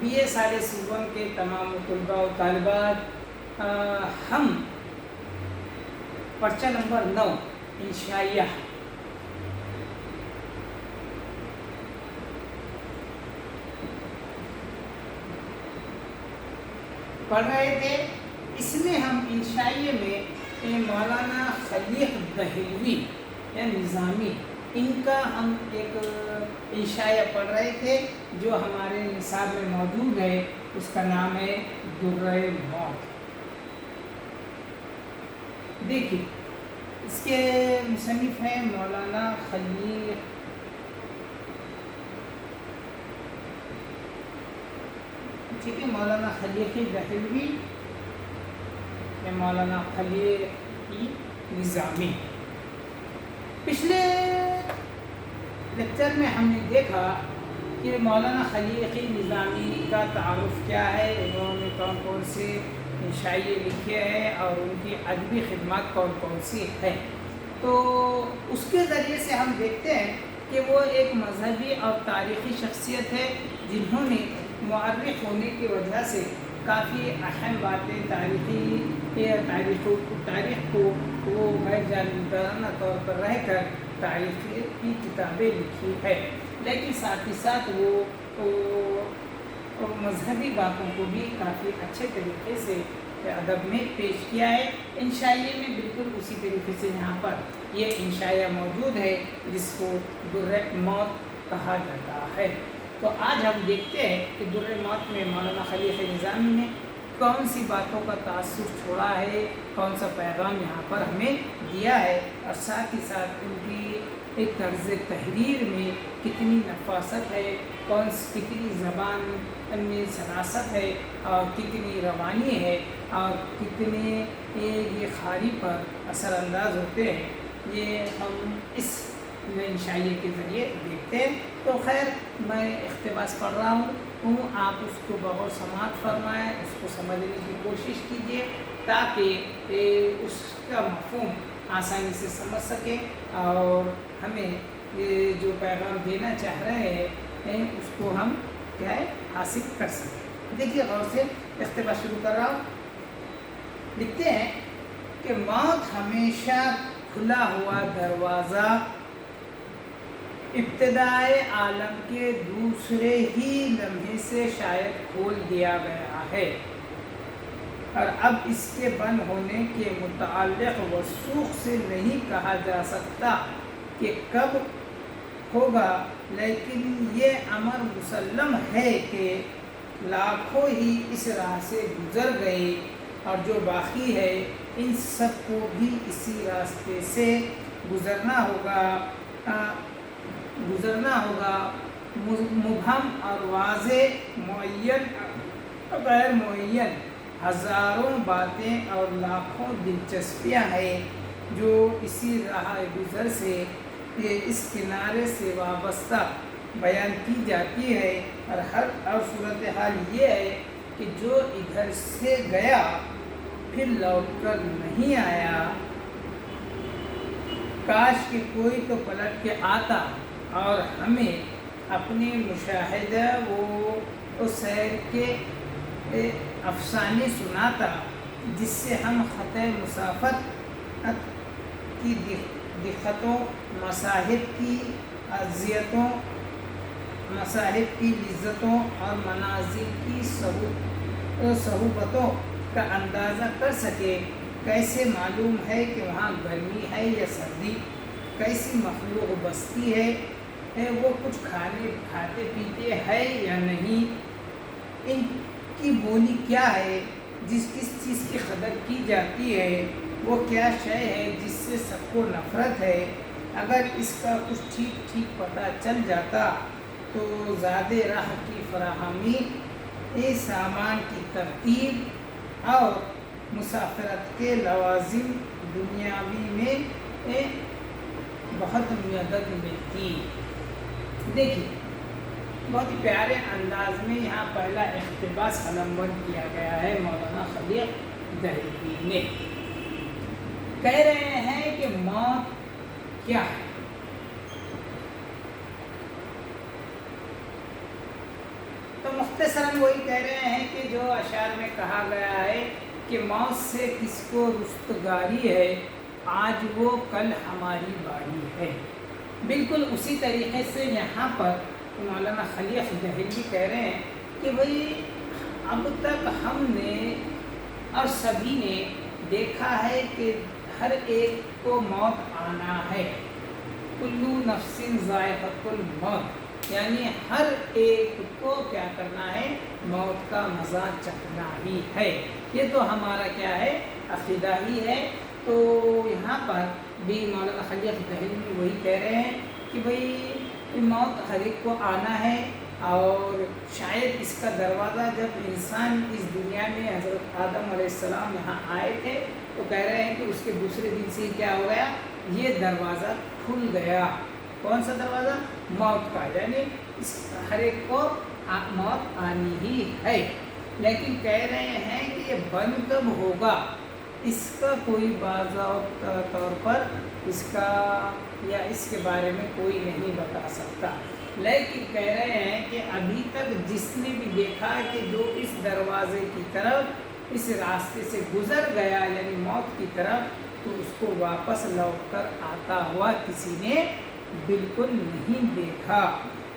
Be اے سال seven کے تمام طلباء و طالبات، ہم پرچہ نمبر 9 انشائیہ پڑھ رہے تھے۔ اس میں ہم انشائیے میں مولانا خلیق دہلوی یا نظامی، ان کا ہم ایک انشائیہ پڑھ رہے تھے جو ہمارے نصاب میں موجود ہے، اس کا نام ہے درہ موت۔ دیکھیے اس کے مصنف ہیں مولانا خلیق مولانا خلیق دہلوی یا مولانا خلیق نظامی۔ پچھلے لیکچر میں ہم نے دیکھا کہ مولانا خلیق نظامی کا تعارف کیا ہے، انہوں نے کون کون سے انشائیے لکھے ہیں اور ان کی ادبی خدمات کون کون سی ہیں۔ تو اس کے ذریعے سے ہم دیکھتے ہیں کہ وہ ایک مذہبی اور تاریخی شخصیت ہے، جنہوں نے مورخ ہونے کی وجہ سے کافی اہم باتیں تاریخ کو وہ غیر جانبدارانہ طور پر رہ کر تاریخ کی کتابیں لکھی ہے، لیکن ساتھ ہی ساتھ وہ مذہبی باتوں کو بھی کافی اچھے طریقے سے ادب میں پیش کیا ہے۔ انشائیے میں بالکل اسی طریقے سے یہاں پر یہ انشائیہ موجود ہے جس کو درہ موت کہا جاتا ہے۔ تو آج ہم دیکھتے ہیں کہ درہ موت میں مولانا خلیق نظامی نے کون سی باتوں کا تاثر چھوڑا ہے، کون سا پیغام یہاں پر ہمیں دیا ہے، اور ساتھ ہی ساتھ ان کی ایک طرز تحریر میں کتنی نفاست ہے، کتنی زبان میں سراست ہے اور کتنی روانی ہے اور کتنے یہ خاری پر اثر انداز ہوتے ہیں، یہ ہم اس انشائیے کے ذریعے دیکھتے ہیں۔ تو خیر میں اقتباس پڑھ رہا ہوں، آپ اس کو بغور سماعت فرمائیں، اس کو سمجھنے کی کوشش کیجیے تاکہ اس کا مفہوم آسانی سے سمجھ سکیں اور ہمیں جو پیغام دینا چاہ رہے ہیں اس کو ہم کیا ہے حاصل کر سکیں۔ دیکھیے غور سے اقتباس شروع کر رہا ہوں۔ لکھتے ہیں کہ موت ہمیشہ کھلا ہوا دروازہ ابتدائے عالم کے دوسرے ہی لمحے سے شاید کھول دیا گیا ہے، اور اب اس کے بند ہونے کے متعلق وثوق سے نہیں کہا جا سکتا کہ کب ہوگا، لیکن یہ امر مسلم ہے کہ لاکھوں ہی اس راہ سے گزر گئے اور جو باقی ہے ان سب کو بھی اسی راستے سے گزرنا ہوگا۔ مبہم اور واضح، معین غیر معین، ہزاروں باتیں اور لاکھوں دلچسپیاں ہیں جو اسی راہ گزر سے اس کنارے سے وابستہ بیان کی جاتی ہے، اور صورتحال یہ ہے کہ جو ادھر سے گیا پھر لوٹ کر نہیں آیا، کاش کہ کوئی تو پلٹ کے آتا اور ہمیں اپنے مشاہدہ و سیر کے افسانے سناتا، جس سے ہم خط مسافت کی دقتوں، مصاحب کی اذیتوں، مصاحب کی لذتوں اور منازل کی صعوبتوں کا اندازہ کر سکے۔ کیسے معلوم ہے کہ وہاں گرمی ہے یا سردی، کیسی مخلوق بستی ہے، وہ کچھ کھاتے پیتے ہے یا نہیں، ان کی بولی کیا ہے، کس چیز کی قدر کی جاتی ہے، وہ کیا شے ہے جس سے سب کو نفرت ہے۔ اگر اس کا کچھ ٹھیک پتہ چل جاتا تو زیادہ راہ کی فراہمی، سامان کی ترتیب اور مسافرت کے لوازم دنیاوی میں بہت مدد ملتی۔ دیکھیے بہت ہی پیارے انداز میں یہاں پہلا اقتباس قلمبند کیا گیا ہے مولانا خلیق دہلوی نے۔ کہہ رہے ہیں کہ موت کیا ہے؟ تو مختصراً وہی کہہ رہے ہیں کہ جو اشعار میں کہا گیا ہے کہ موت سے کس کو رستگاری ہے، آج وہ کل ہماری باری ہے، بالکل اسی طریقے سے یہاں پر مولانا خلیق دہلوی کہہ رہے ہیں کہ بھئی اب تک ہم نے اور سبھی نے دیکھا ہے کہ ہر ایک کو موت آنا ہے، کلو نفس ذائقۃ الموت، یعنی ہر ایک کو کیا کرنا ہے، موت کا مزہ چکھنا ہی ہے، یہ تو ہمارا کیا ہے، عقیدہ ہی ہے۔ تو یہاں پر بھی مولانا خلیق دہلوی وہی کہہ رہے ہیں کہ بھئی موت ہر ایک کو آنا ہے، اور شاید اس کا دروازہ جب انسان اس دنیا میں حضرت آدم علیہ السلام یہاں آئے تھے تو کہہ رہے ہیں کہ اس کے دوسرے دن سے کیا ہو گیا، یہ دروازہ کھل گیا۔ کون سا دروازہ؟ موت کا، یعنی اس ہر ایک کو موت آنی ہی ہے، لیکن کہہ رہے ہیں کہ یہ بند کب ہوگا، اس کا کوئی باضابطہ طور پر اس کا یا اس کے بارے میں کوئی نہیں بتا سکتا، لیکن کہہ رہے ہیں کہ ابھی تک جس نے بھی دیکھا کہ جو اس دروازے کی طرف اس راستے سے گزر گیا یعنی موت کی طرف، تو اس کو واپس لوٹ کر آتا ہوا کسی نے بالکل نہیں دیکھا۔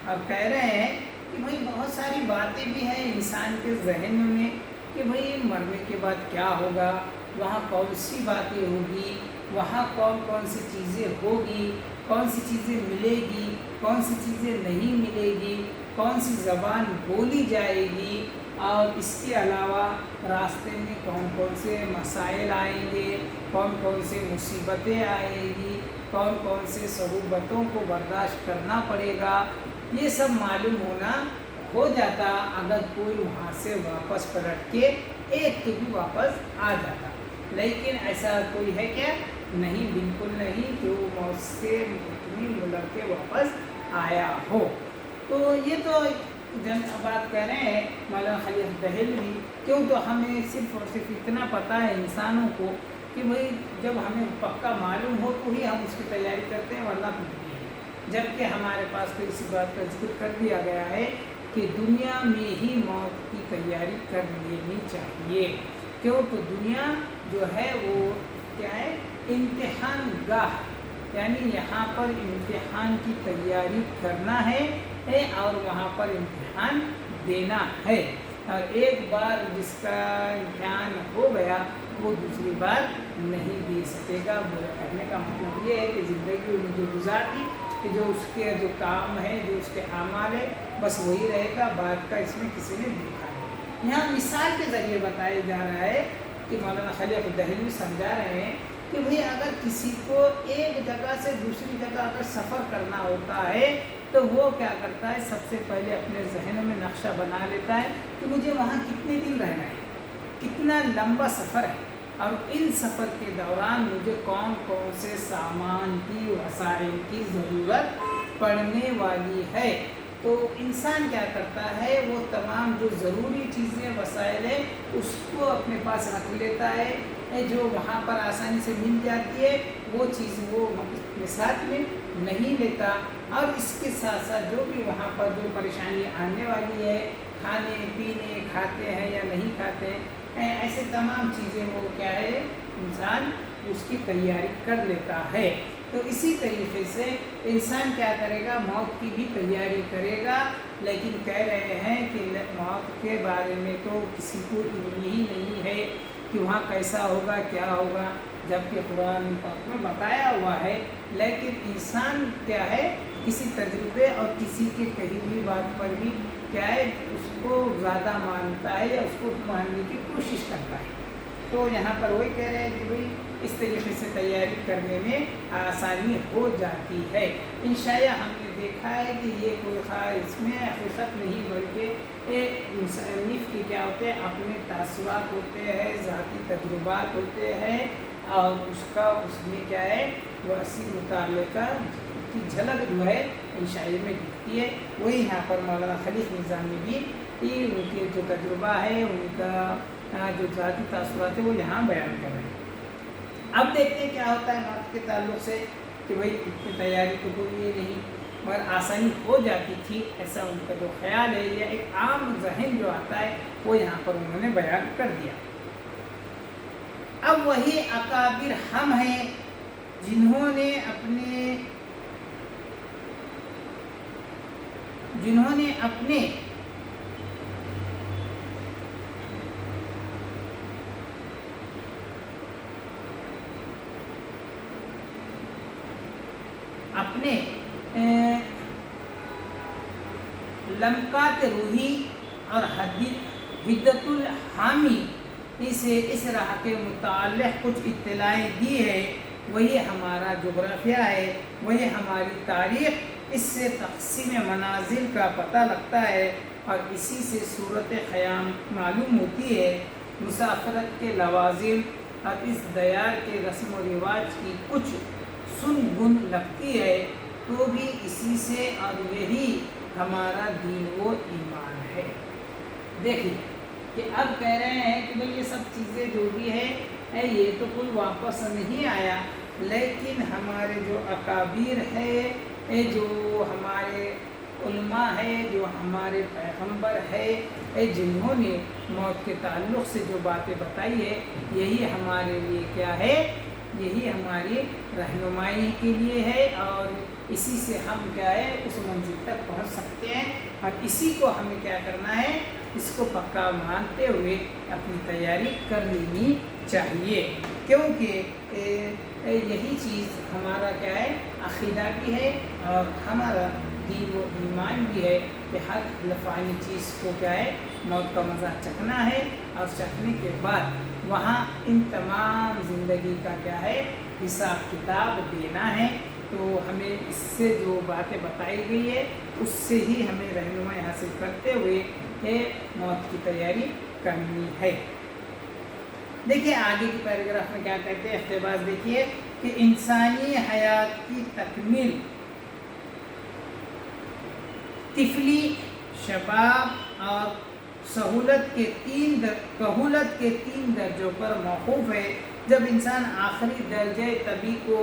اب کہہ رہے ہیں کہ بھئی بہت ساری باتیں بھی ہیں انسان کے ذہن میں کہ بھئی مرنے کے بعد کیا ہوگا، وہاں کون سی باتیں ہوگی، وہاں کون کون سی چیزیں ہوگی، کون سی چیزیں ملے گی، کون سی چیزیں نہیں ملے گی، کون سی زبان بولی جائے گی، اور اس کے علاوہ راستے میں کون کون سے مسائل آئیں گے، کون کون سے مصیبتیں آئیں گی، کون کون سے صعوبتوں کو برداشت کرنا پڑے گا، یہ سب معلوم ہونا ہو جاتا اگر کوئی وہاں سے واپس پلٹ کے ایک تو بھی واپس آ جاتا، لیکن ایسا کوئی ہے کیا؟ نہیں، بالکل نہیں، جو موت سے ملک کے واپس آیا ہو۔ تو یہ تو بات کہہ رہے ہیں مولانا خلیق دہلوی، کیوں تو ہمیں صرف اور صرف اتنا پتہ ہے انسانوں کو کہ بھئی جب ہمیں پکا معلوم ہو تو ہی ہم اس کی تیاری کرتے ہیں، ورنہ کچھ نہیں ہے، جبکہ ہمارے پاس تو اسی بات کا ذکر کر دیا گیا ہے کہ دنیا میں ہی موت کی تیاری کر لینی چاہیے، کیوں تو دنیا جو ہے وہ کیا ہے، امتحان گاہ، یعنی یہاں پر امتحان کی تیاری کرنا ہے اور وہاں پر امتحان دینا ہے، اور ایک بار جس کا امتحان ہو گیا وہ دوسری بار نہیں دے سکے گا۔ میرا کہنے کا مطلب یہ ہے کہ زندگی میں جو گزاری کہ جو اس کے جو کام ہے، جو اس کے اعمال ہے، بس وہی رہے گا، بعد کا اس میں کسی نے دیکھا نہیں۔ یہاں مثال کے ذریعے بتایا جا رہا ہے کہ مولانا خلیق دہلوی سمجھا رہے ہیں کہ بھئی اگر کسی کو ایک جگہ سے دوسری جگہ اگر سفر کرنا ہوتا ہے تو وہ کیا کرتا ہے، سب سے پہلے اپنے ذہن میں نقشہ بنا لیتا ہے کہ مجھے وہاں کتنے دن رہنا ہے، کتنا لمبا سفر ہے، اور ان سفر کے دوران مجھے کون کون سے سامان کی، وسائل کی ضرورت پڑنے والی ہے۔ تو انسان کیا کرتا ہے، وہ تمام جو ضروری چیزیں، وسائل ہیں، اس کو اپنے پاس رکھ لیتا ہے، جو وہاں پر آسانی سے مل جاتی ہے وہ چیز وہ اپنے ساتھ میں نہیں لیتا، اور اس کے ساتھ ساتھ جو بھی وہاں پر جو پریشانی آنے والی ہے، کھانے پینے، کھاتے ہیں یا نہیں کھاتے ہیں، ایسے تمام چیزیں وہ کیا ہے، انسان اس کی تیاری کر لیتا ہے۔ تو اسی طریقے سے انسان کیا کرے گا، موت کی بھی تیاری کرے گا، لیکن کہہ رہے ہیں کہ موت کے بارے میں تو کسی کو علم ہی نہیں ہے کہ وہاں کیسا ہوگا، کیا ہوگا، جبکہ قرآن پاک میں بتایا ہوا ہے، لیکن انسان کیا ہے، کسی تجربے اور کسی کے کہی ہوئی بات پر بھی کیا ہے، اس کو زیادہ مانتا ہے یا اس کو ماننے کی کوشش کرتا ہے۔ تو یہاں پر وہی کہہ رہے ہیں کہ بھئی اس طریقے سے تیاری کرنے میں آسانی ہو جاتی ہے۔ انشاءاللہ ہم نے دیکھا ہے کہ یہ کوئی اس میں حقیقت نہیں، بلکہ ایک مصنف کی کیا ہوتے ہیں، اپنے تاثرات ہوتے ہیں، ذاتی تجربات ہوتے ہیں، اور اس میں کیا ہے، وہ اسی متعلقہ کی جھلک جو ہے انشاءاللہ میں دکھتی ہے۔ وہی یہاں پر مولانا خلیق نظامی بھی ان کے جو تجربہ ہے، ان کا جو ذاتی تاثرات ہے وہ یہاں بیان کر رہے ہیں۔ اب دیکھتے ہیں کیا ہوتا ہے موت کے تعلق سے کہ بھئی اتنی تیاری تو کوئی نہیں، مگر آسانی ہو جاتی تھی، ایسا ان کا جو خیال ہے یا ایک عام ذہن جو آتا ہے وہ یہاں پر انہوں نے بیان کر دیا۔ اب وہی اکابر ہم ہیں جنہوں نے اپنے لمکات روحی اور حدت الحامی سے اس راہ کے متعلق کچھ اطلاعیں دی ہے، وہی ہمارا جغرافیہ ہے، وہی ہماری تاریخ، اس سے تقسیم منازل کا پتہ لگتا ہے اور اسی سے صورت قیام معلوم ہوتی ہے۔ مسافرت کے لوازم اور اس دیار کے رسم و رواج کی کچھ سن گن لگتی ہے تو بھی اسی سے، اور یہی ہمارا دین و ایمان ہے۔ دیکھیے کہ اب کہہ رہے ہیں کہ بھئی یہ سب چیزیں جو بھی ہے یہ تو کوئی واپس نہیں آیا، لیکن ہمارے جو اکابر ہے، جو ہمارے علماء ہے، جو ہمارے پیغمبر ہے، جنہوں نے موت کے تعلق سے جو باتیں بتائی ہے، یہی ہمارے لیے کیا ہے، یہی ہماری رہنمائی کے لیے ہے، اور اسی سے ہم کیا ہے اس منزل تک پہنچ سکتے ہیں، اور اسی کو ہمیں کیا کرنا ہے، اس کو پکا مانتے ہوئے اپنی تیاری کر لینی چاہیے، کیونکہ یہی چیز ہمارا کیا ہے، عقیدہ بھی ہے اور ہمارا دین و ایمان بھی ہے کہ ہر لفانی چیز کو کیا ہے، موت کا مزہ چکھنا ہے، اور چکھنے کے بعد وہاں ان تمام زندگی کا کیا ہے، حساب کتاب دینا ہے۔ تو ہمیں اس سے جو باتیں بتائی گئی ہے اس سے ہی ہمیں رہنمائی حاصل کرتے ہوئے موت کی تیاری کرنی ہے۔ دیکھیے آگے کی پیراگراف میں کیا کہتے ہیں، اقتباس دیکھیے کہ انسانی حیات کی تکمیل طفلی، شباب اور کہولت کے تین درجوں پر موقوف ہے۔ جب انسان آخری درجہ طبی کو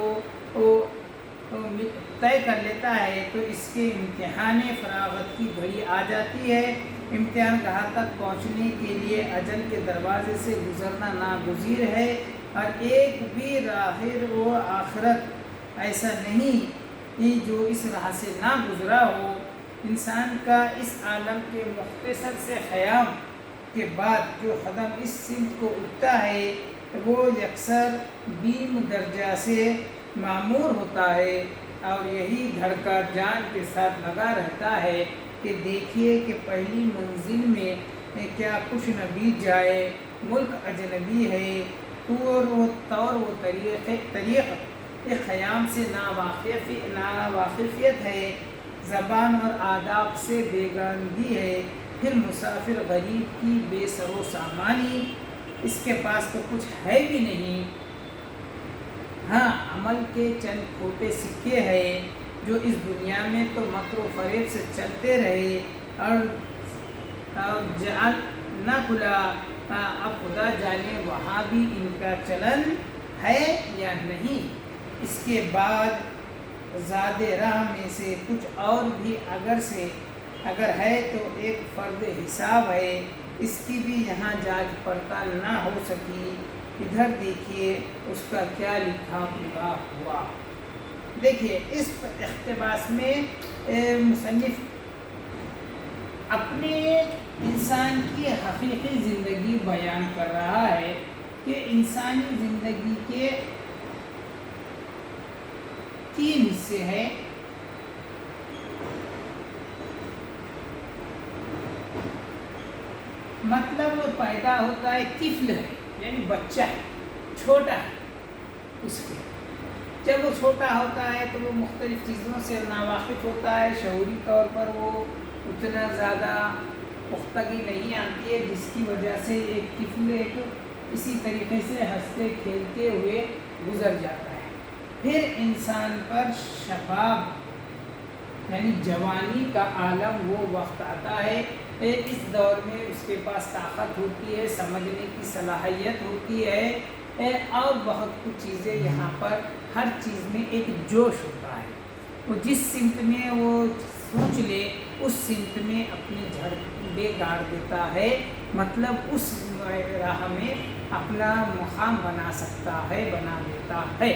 طے کر لیتا ہے تو اس کے امتحان فراغت کی گھڑی آ جاتی ہے۔ امتحان گاہ تک پہنچنے کے لیے اجل کے دروازے سے گزرنا ناگزیر ہے، اور ایک بھی راہ و آخرت ایسا نہیں جو اس راہ سے نہ گزرا ہو۔ انسان کا اس عالم کے مختصر سے قیام کے بعد جو قدم اس سمت کو اٹھتا ہے وہ یکسر بیم درجہ سے معمور ہوتا ہے، اور یہی دھڑکا جان کے ساتھ لگا رہتا ہے کہ دیکھیے کہ پہلی منزل میں کیا کچھ نہ بیت جائے، ملک اجنبی ہے، طور و طریق قیام سے ناواقفیت ہے، زبان اور آداب سے بیگانگی ہے، پھر مسافر غریب کی بے سر و سامانی، اس کے پاس تو کچھ ہے بھی نہیں، ہاں عمل کے چند کھوٹے سکے ہیں جو اس دنیا میں تو مکر و فریب سے چلتے رہے، اور جان نہ کھلا، اب خدا جانے وہاں بھی ان کا چلن ہے یا نہیں۔ اس کے بعد زاد راہ میں سے کچھ اور بھی اگر ہے تو ایک فرد حساب ہے، اس کی بھی یہاں جانچ پڑتال نہ ہو سکی، ادھر دیکھیے اس کا کیا لکھا ہوا۔ دیکھیے اس اقتباس میں مصنف اپنے انسان کی حقیقی زندگی بیان کر رہا ہے کہ انسانی زندگی کے تین حصے ہیں۔ مطلب وہ پیدا ہوتا ہے طفل ہے، یعنی بچہ ہے، چھوٹا ہے، اس کے جب وہ چھوٹا ہوتا ہے تو وہ مختلف چیزوں سے ناواقف ہوتا ہے، شعوری طور پر وہ اتنا زیادہ پختگی نہیں آتی ہے، جس کی وجہ سے ایک طفل اسی طریقے سے ہنستے کھیلتے ہوئے گزر جاتا ہے۔ پھر انسان پر شباب یعنی جوانی کا عالم وہ وقت آتا ہے، اس دور میں اس کے پاس طاقت ہوتی ہے، سمجھنے کی صلاحیت ہوتی ہے، اور بہت کچھ چیزیں یہاں پر ہر چیز میں ایک جوش ہوتا ہے۔ وہ جس سمت میں وہ سوچ لے اس سمت میں اپنے جھڑے گاڑ دیتا ہے، مطلب اس راہ میں اپنا مقام بنا سکتا ہے، بنا لیتا ہے۔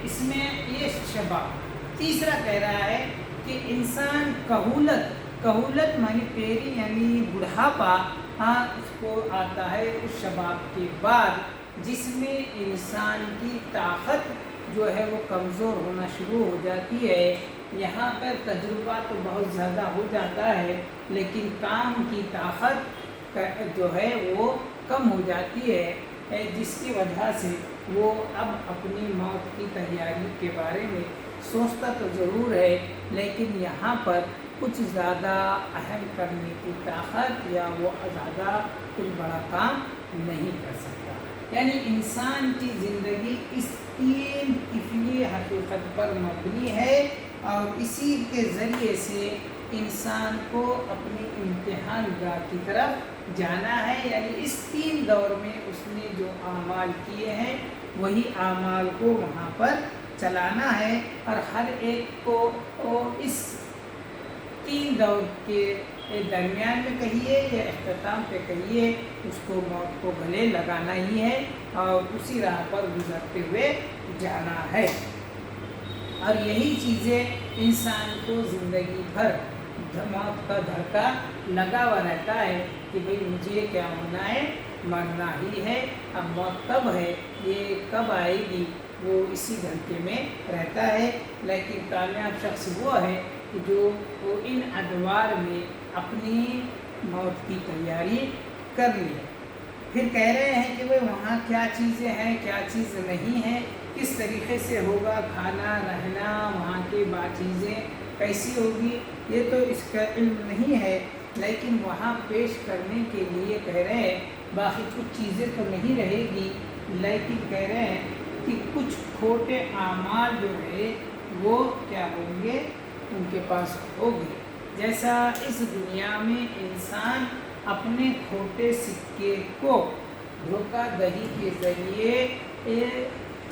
اس میں یہ شباب۔ تیسرا کہہ رہا ہے کہ انسان کہولت معنی پیری یعنی بڑھاپا اس کو آتا ہے اس شباب کے بعد، جس میں انسان کی طاقت جو ہے وہ کمزور ہونا شروع ہو جاتی ہے۔ یہاں پر تجربہ تو بہت زیادہ ہو جاتا ہے، لیکن کام کی طاقت جو ہے وہ کم ہو جاتی ہے، جس کی وجہ سے وہ اب اپنی موت کی تیاری کے بارے میں سوچتا تو ضرور ہے، لیکن یہاں پر کچھ زیادہ اہم کرنے کی طاقت یا وہ زیادہ کچھ بڑا کام نہیں کر سکتا۔ یعنی انسان کی زندگی اس تین طفلی حقیقت پر مبنی ہے، اور اسی کے ذریعے سے انسان کو اپنی امتحان گاہ کی طرف جانا ہے۔ یعنی اس تین دور میں اس نے جو اعمال کیے ہیں وہی اعمال کو وہاں پر چلانا ہے، اور ہر ایک کو اس تین دور کے درمیان میں کہیے یا اختتام پہ کہیے، اس کو موت کو گلے لگانا ہی ہے اور اسی راہ پر گزرتے ہوئے جانا ہے۔ اور یہی چیزیں انسان کو زندگی بھر موت کا دھڑکا لگا ہوا رہتا ہے کہ بھئی مجھے کیا ہونا ہے، مرنا ہی ہے، اب موت کب ہے، یہ کب آئے گی، وہ اسی دھڑکے میں رہتا ہے۔ لیکن کامیاب شخص وہ ہے کہ جو ان ادوار میں اپنی موت کی تیاری کر لے۔ پھر کہہ رہے ہیں کہ وہاں کیا چیزیں ہیں، کیا چیز نہیں ہیں، کس طریقے سے ہوگا کھانا رہنا، وہاں کی چیزیں کیسی ہوگی، یہ تو اس کا علم نہیں ہے، لیکن وہاں پیش کرنے کے لیے کہہ رہے ہیں باقی کچھ چیزیں تو نہیں رہے گی، لیکن کہہ رہے ہیں کہ کچھ کھوٹے اعمال جو ہے وہ کیا ہوں گے، ان کے پاس ہوگی۔ جیسا اس دنیا میں انسان اپنے کھوٹے سکے کو دھوکہ دہی کے ذریعے،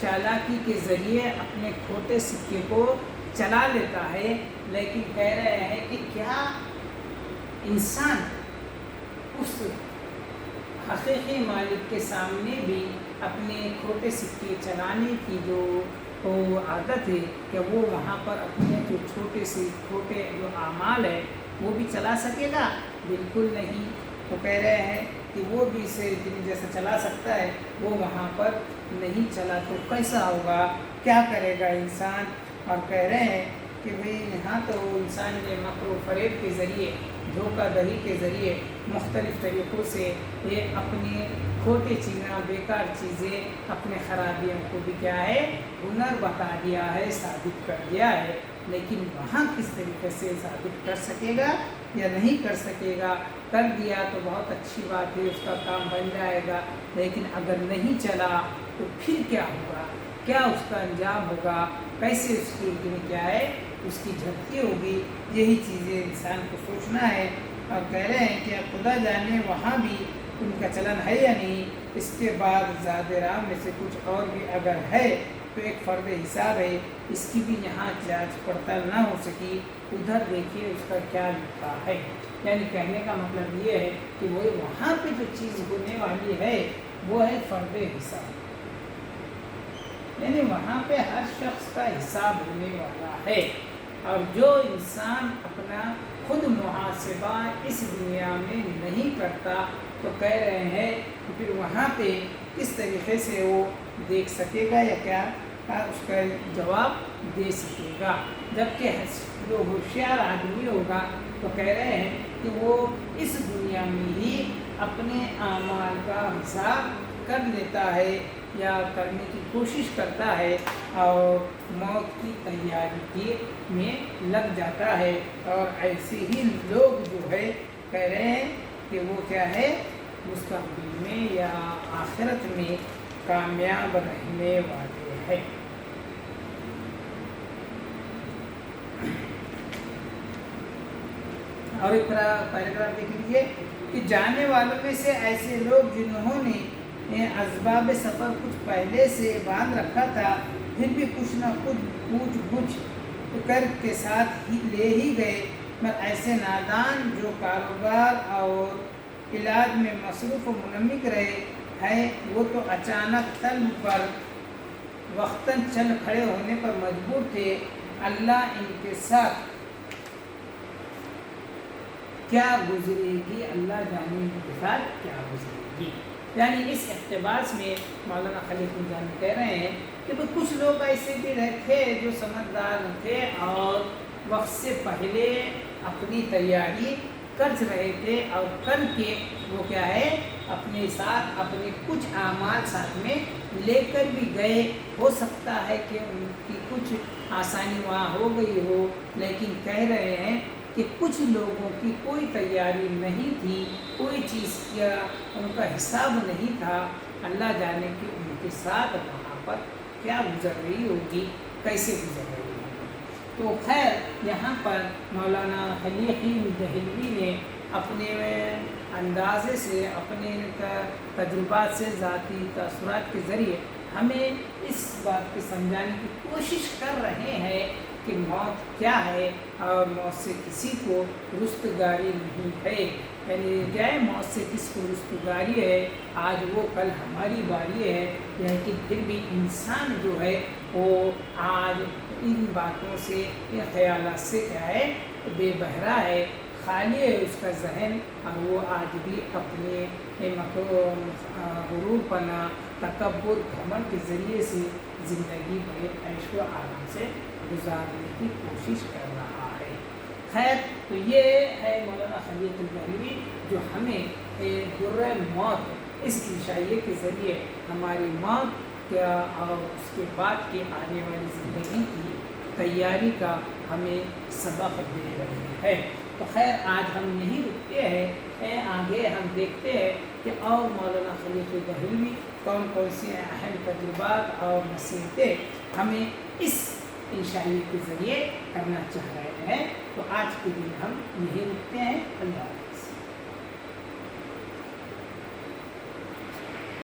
چالاکی کے ذریعے اپنے کھوٹے سکے کو چلا لیتا ہے، لیکن کہہ رہے ہیں کہ کیا انسان اس حقیقی مالک کے سامنے بھی اپنے کھوٹے سکے چلانے کی جو عادت ہے کہ وہ وہاں پر اپنے جو چھوٹے سے کھوٹے جو اعمال ہے وہ بھی چلا سکے گا؟ بالکل نہیں۔ وہ کہہ رہے ہیں کہ وہ بھی اسے جیسا چلا سکتا ہے وہ وہاں پر نہیں چلا، تو کیسا ہوگا، کیا کرے گا انسان؟ اور کہہ رہے ہیں کہ بھئی یہاں تو انسان نے مکر و فریب کے ذریعے، دھوکہ دہی کے ذریعے مختلف طریقوں سے یہ اپنی کھوٹے چیزیں، بیکار چیزیں، اپنے خرابیوں کو بھی کیا ہے، ہنر بتا دیا ہے، ثابت کر دیا ہے، لیکن وہاں کس طریقے سے ثابت کر سکے گا یا نہیں کر سکے گا؟ کر دیا تو بہت اچھی بات ہے، اس کا کام بن جائے گا، لیکن اگر نہیں چلا تو پھر کیا ہوگا، کیا اس کا انجام ہوگا، کیسے اس کی کیا ہے، اس کی جھپکی ہوگی؟ یہی چیزیں انسان کو سوچنا ہے۔ اور کہہ رہے ہیں کہ خدا جانے وہاں بھی ان کا چلن ہے یا نہیں۔ اس کے بعد زادراہ میں سے کچھ اور بھی اگر ہے تو ایک فرد حساب ہے، اس کی بھی یہاں جانچ پڑتال نہ ہو سکی، ادھر دیکھیے اس کا کیا لکھا ہے۔ یعنی کہنے کا مطلب یہ ہے کہ وہ وہاں پہ جو چیز ہونے والی ہے وہ ہے فرد حساب، یعنی وہاں پہ ہر شخص کا حساب ہونے والا ہے، اور جو انسان اپنا خود محاسبہ اس دنیا میں نہیں کرتا تو کہہ رہے ہیں کہ پھر وہاں پہ کس طریقے سے وہ دیکھ سکے گا یا کیا اس کا جواب دے سکے گا؟ جبکہ جو ہوشیار آدمی ہوگا تو کہہ رہے ہیں کہ وہ اس دنیا میں ہی اپنے اعمال کا حساب کر لیتا ہے یا کرنے کی کوشش کرتا ہے، اور موت کی تیاری میں لگ جاتا ہے۔ اور ایسے ہی لوگ جو ہے کہہ رہے ہیں کہ وہ کیا ہے، مستقبل میں یا آخرت میں کامیاب رہنے والے ہیں۔ اور ایک پیراگراف دیکھ لیجیے کہ جانے والوں میں سے ایسے لوگ جنہوں نے اسباب سفر کچھ پہلے سے باندھ رکھا تھا، پھر بھی کچھ نہ کچھ پوچھ گچھ کر کے ساتھ ہی لے ہی گئے، مگر ایسے نادان جو کاروبار اور علاج میں مصروف و منمک رہے ہیں، وہ تو اچانک طلب پر وقتاً چل کھڑے ہونے پر مجبور تھے۔ اللہ ان کے ساتھ کیا گزرے گی، اللہ جانے ان کے ساتھ کیا گزرے گی۔ یعنی اس اقتباس میں مولانا خلیق جان کہہ رہے ہیں کہ کچھ لوگ ایسے بھی تھے جو سمجھدار تھے اور وقت سے پہلے اپنی تیاری کر رہے تھے، اور کر کے وہ کیا ہے اپنے ساتھ اپنے کچھ اعمال ساتھ میں لے کر بھی گئے۔ ہو سکتا ہے کہ ان کی کچھ آسانی وہاں ہو گئی ہو، لیکن کہہ رہے ہیں کہ کچھ لوگوں کی کوئی تیاری نہیں تھی، کوئی چیز کا ان کا حساب نہیں تھا۔ اللہ جانے کہ ان کے ساتھ وہاں پر کیا گزر رہی ہوگی، کیسے گزر رہی ہوگی۔ تو خیر یہاں پر مولانا خلیق دہلوی نے اپنے اندازے سے، اپنے تجربات سے، ذاتی تاثرات کے ذریعے ہمیں اس بات کو سمجھانے کی کوشش کر رہے ہیں کہ موت کیا ہے اور موت سے کسی کو رستگاری نہیں ہے۔ یعنی کیا ہے، موت سے کس کو رستگاری ہے، آج وہ کل ہماری باری ہے، لیکن پھر بھی انسان جو ہے وہ آج ان باتوں سے، ان خیالات سے کیا ہے بے بہرا ہے، خالی ہے اس کا ذہن، اور وہ آج بھی اپنے غرور پنا، تکبر، گھمنڈ کے ذریعے سے زندگی بڑے عیش و آرام سے گزارنے کی کوشش کر رہا ہے۔ خیر تو یہ ہے مولانا خلیق دہلوی جو ہمیں در موت، اس عشائیے کے ذریعے ہماری موت کیا اور اس کے بعد کی آنے والی زندگی کی تیاری کا ہمیں سبق دے رہے ہیں۔ تو خیر آج ہم نہیں رکتے ہیں، آگے ہم دیکھتے ہیں کہ اور مولانا خلیق دہلوی کون کون سی اہم تجربات اور نصیحتیں ہمیں اس عشائیے کے ذریعے کرنا چاہ رہے ہیں۔ تو آج کے دن ہم یہی رکتے ہیں۔ اللہ